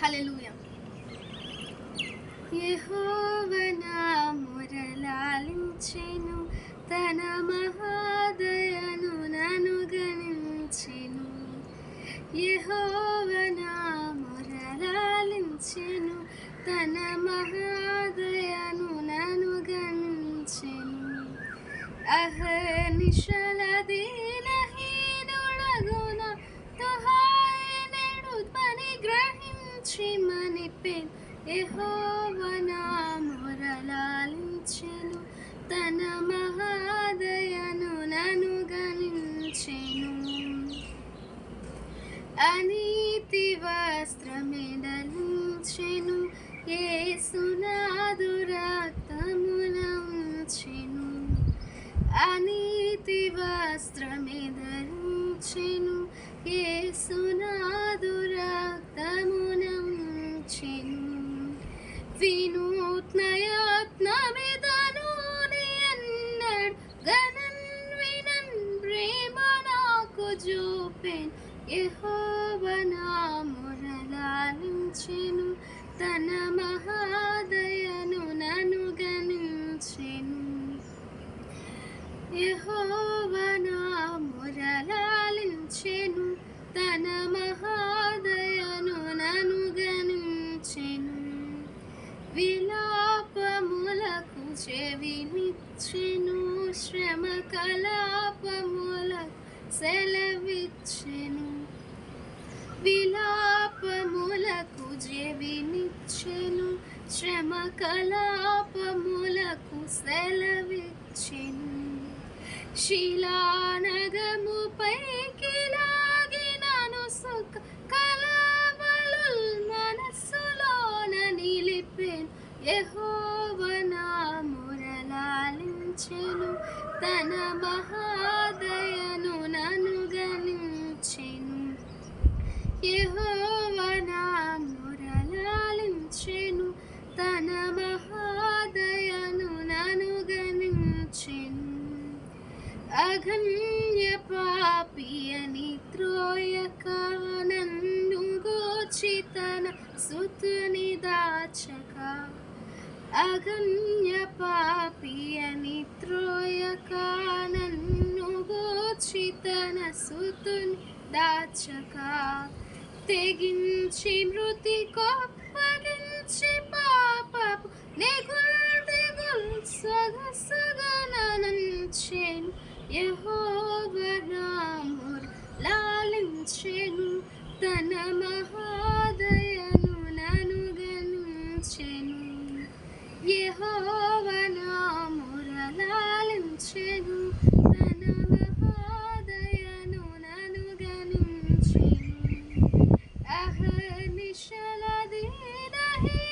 హల్లెలూయా. యెహోవా నా మొరలాలించెను, తన మహాదయను నన్ను గణించెను. యెహోవా నా మొరలాలించెను, తన మహాదయను నన్ను గణించెను. అహర్నిశల దీనహీనుడగున తుహాయనెడు పని గ్రహించి మనిపెన్. యెహోవా నా మొరలాలించెను, తన మహాదయను నన్ను గణించెను. అనీతి వస్త్రమెడలించెను, యేసునాథు రక్తమున ఉంచెను. అనీతి వస్త్రమెడలించెను, యేసునాథు రక్తమున ఉంచెను. వినూత్న యత్నమిదను ఎన్నడు గణన్ వినన్ ప్రేమ నాకు చూపెన్. యెహోవా నా మొరలాలించెను, తన మహాదయను నన్ను గణించెను. యెహోవా నా మొరలాలించెను, తన మహాదయను నన్ను గణించెను. విలాపములకు చెవినిచ్చెను, శ్రమ కలాపములకు సెలవిచ్చెను. విలాపములకు చెవినిచ్చెను, శ్రమ కలాపములకు సెలవిచ్చెను. శిలానగముపైకి లాగినను సుఖ కలవలుల్ మనస్సులోన నిలిపెన్. యెహోవా నా మొరలాలించెను, తన మహాదయను నన్ను గణించెను. యెహోవా నా మొరలాలించెను, తన మహాదయను నన్ను గణించెను. అగణ్య పాపియని త్రోయక నన్ను గూర్చి తన సుతుని దాచక. అగణ్య పాపియని త్రోయక నన్ను గూర్చి తన సుతుని దాచక. తెగించి మృతి కొప్పగించి పాపపు నెగుల్ సొగసుగనంచెను. యెహోవా నా మొరలాలించెను, తన మహాదయను నన్ను గణించెను. యెహోవా నా మొరలాలించెను, తన మహాదయను నన్ను గణించెను. అహర్నిశల దీనహీనుడగున